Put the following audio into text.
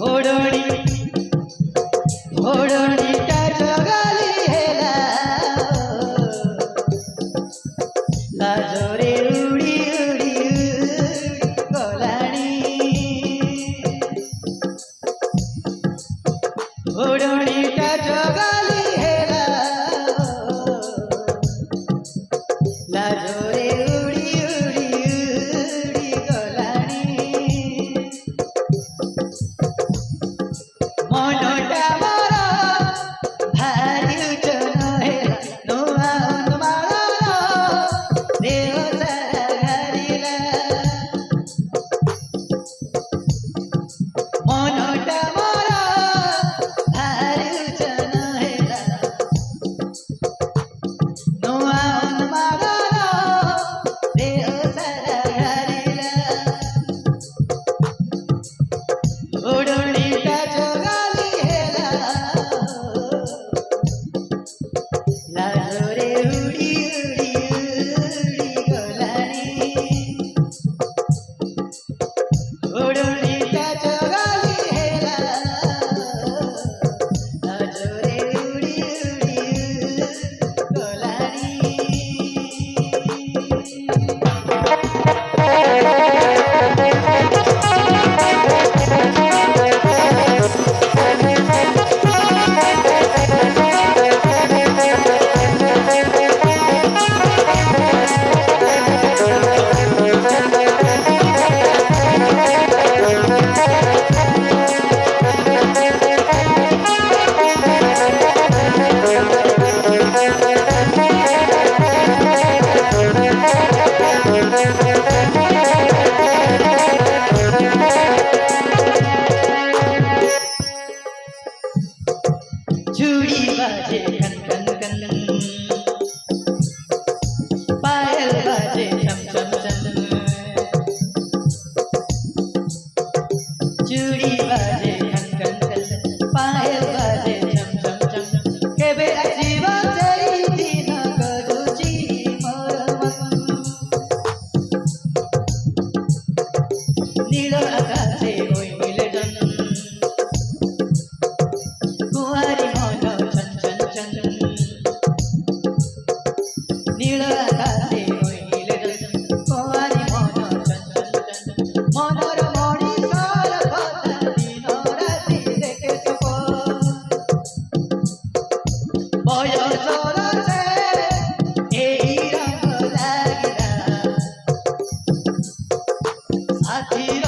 ओढणी ओढणीच्या जगाली हेला लाजोरे उडी उडी उडी गलाणी ओढणीच्या जगाली हेला लाजोरे उडी उडी उडी गलाणी मनोटा मारा भारी उचन हेला नोवा मारा देव सारा घालीला मनोटा मारा भारी उचन हेला नोवा मारा देव सारा घालीला ओढणीच्या जगाली हेला लाजोरे उडी उडी उडी गलाणी ओढणीच्या जगाली हेला लाजोरे उडी उडी उडी गलाणी चूड़ी बाजे खन खन खन पायल बाजे छम छम छम चूड़ी बाजे खन खन खन पायल बाजे छम छम छम केबे आजीवा जाई दिन करूची मोर मन नील आकाशे होईल जन कुवारी मन छन छन छन नील आकाशे होईल जन कुवारी मन छन छन छन मनर मणिषर कथा दिन राति देखे सपन बयसर से एई रंग लागिला साथीर